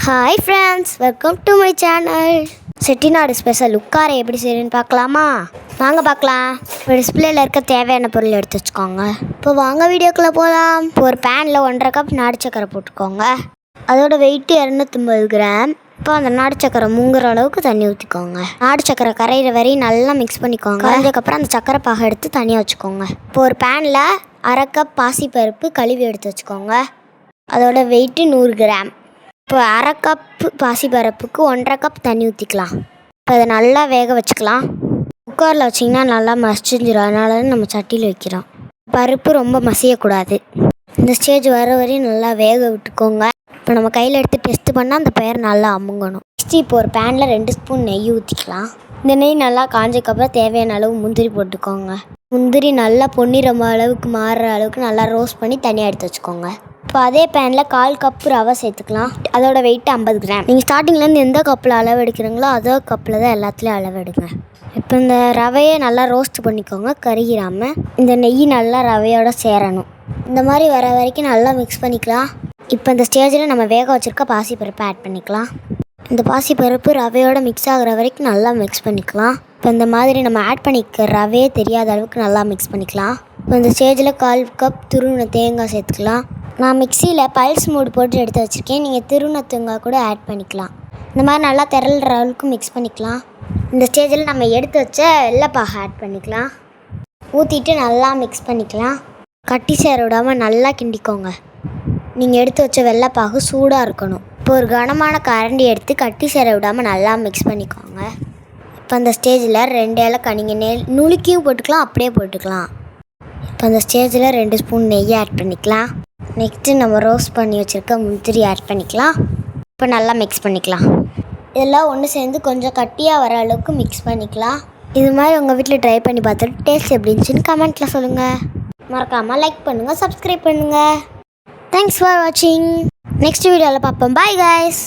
Hi friends, welcome to my channel. Chettinad special உட்காரை எப்படி செய்யணும்னு பார்க்கலாமா? வாங்க பார்க்கலாம். இப்போ டிஸ்பிளேல இருக்க தேவையான பொருள் எடுத்து வச்சுக்கோங்க. இப்போ வாங்க வீடியோக்குள்ளே போகலாம். இப்போ ஒரு பேனில் 1.5 கப் நாட்டு சக்கரை போட்டுக்கோங்க. அதோட வெயிட்டு 250 கிராம். இப்போ அந்த நாட்டு சக்கரை மூங்குற அளவுக்கு தண்ணி ஊற்றிக்கோங்க. நாட்டு சக்கரை கரையிற வரையும் நல்லா மிக்ஸ் பண்ணிக்கோங்க. அதுக்கப்புறம் அந்த சக்கரை பாகை எடுத்து தனியாக வச்சுக்கோங்க. இப்போ ஒரு பேனில் 1/2 கப் பாசிப்பருப்பு கழுவி எடுத்து வச்சுக்கோங்க. அதோட வெயிட்டு 100 கிராம். இப்போ 1/2 கப்பு பாசிப்பருப்புக்கு 1.5 கப் தண்ணி ஊற்றிக்கலாம். இப்போ அதை நல்லா வேக வச்சுக்கலாம். குக்கரில் வச்சிங்கன்னா நல்லா மசிஞ்சிடும், அதனால நம்ம சட்டியில் வைக்கிறோம். பருப்பு ரொம்ப மசியக்கூடாது. இந்த ஸ்டேஜ் வர வரையும் நல்லா வேக விட்டுக்கோங்க. இப்போ நம்ம கையில் எடுத்து டெஸ்ட் பண்ணால் அந்த பயிர் நல்லா அமுங்கணும். நெக்ஸ்ட்டு இப்போ ஒரு பேனில் 2 ஸ்பூன் நெய் ஊற்றிக்கலாம். இந்த நெய் நல்லா காஞ்சக்கப்புறம் தேவையான அளவு முந்திரி போட்டுக்கோங்க. முந்திரி நல்லா பொன்னிறம் அளவுக்கு மாறுற அளவுக்கு நல்லா ரோஸ்ட் பண்ணி தனியாக எடுத்து வச்சுக்கோங்க. இப்போ அதே பேனில் 1/4 கப்பு ரவை சேர்த்துக்கலாம். அதோட வெயிட் 50 கிராம். நீங்கள் ஸ்டார்டிங்லேருந்து எந்த கப்பில் அளவு எடுக்கிறீங்களோ அதே கப்பில் தான் எல்லாத்துலேயும் அளவு எடுங்க. இப்போ இந்த ரவையை நல்லா ரோஸ்ட் பண்ணிக்கோங்க, கருகிராமல். இந்த நெய் நல்லா ரவையோட சேரணும். இந்த மாதிரி வர வரைக்கும் நல்லா மிக்ஸ் பண்ணிக்கலாம். இப்போ இந்த ஸ்டேஜில் நம்ம வேக வச்சுருக்க பாசிப்பருப்பை ஆட் பண்ணிக்கலாம். இந்த பாசிப்பருப்பு ரவையோட மிக்ஸ் ஆகிற வரைக்கும் நல்லா மிக்ஸ் பண்ணிக்கலாம். இப்போ இந்த மாதிரி நம்ம ஆட் பண்ணிக்க ரவையே தெரியாத அளவுக்கு நல்லா மிக்ஸ் பண்ணிக்கலாம். இப்போ இந்த ஸ்டேஜில் 1/4 கப் துருவின தேங்காய் சேர்த்துக்கலாம். நான் மிக்சியில் பல்ஸ் மூடு போட்டு எடுத்து வச்சுருக்கேன். நீங்கள் திருவின தேங்காய் கூட ஆட் பண்ணிக்கலாம். இந்த மாதிரி நல்லா திரள்ற அளவுக்கு மிக்ஸ் பண்ணிக்கலாம். இந்த ஸ்டேஜில் நம்ம எடுத்து வச்ச வெள்ளைப்பாகை ஆட் பண்ணிக்கலாம். ஊற்றிட்டு நல்லா மிக்ஸ் பண்ணிக்கலாம். கட்டி சேர விடாமல் நல்லா கிண்டிக்கோங்க. நீங்கள் எடுத்து வச்ச வெள்ளைப்பாகு சூடாக இருக்கணும். இப்போ ஒரு கனமான கரண்டி எடுத்து கட்டி சேர விடாமல் நல்லா மிக்ஸ் பண்ணிக்கோங்க. இப்போ அந்த ஸ்டேஜில் 2 ஏலக்காய் நீங்கள் நுணுக்கியும் போட்டுக்கலாம், அப்படியே போட்டுக்கலாம். இப்போ அந்த ஸ்டேஜில் 2 ஸ்பூன் நெய்யை ஆட் பண்ணிக்கலாம். நெக்ஸ்ட்டு நம்ம ரோஸ்ட் பண்ணி வச்சுருக்க முந்திரி ஆட் பண்ணிக்கலாம். இப்போ நல்லா மிக்ஸ் பண்ணிக்கலாம். இதெல்லாம் ஒன்று சேர்ந்து கொஞ்சம் கட்டியாக வர அளவுக்கு மிக்ஸ் பண்ணிக்கலாம். இது மாதிரி உங்கள் வீட்டில் ட்ரை பண்ணி பார்த்துட்டு டேஸ்ட் எப்படி இருந்துச்சுன்னு கமெண்ட்டில் சொல்லுங்கள். மறக்காமல் லைக் பண்ணுங்கள், சப்ஸ்கிரைப் பண்ணுங்கள். தேங்க்ஸ் ஃபார் வாட்சிங். நெக்ஸ்ட் வீடியோவில் பார்ப்போம். Bye guys.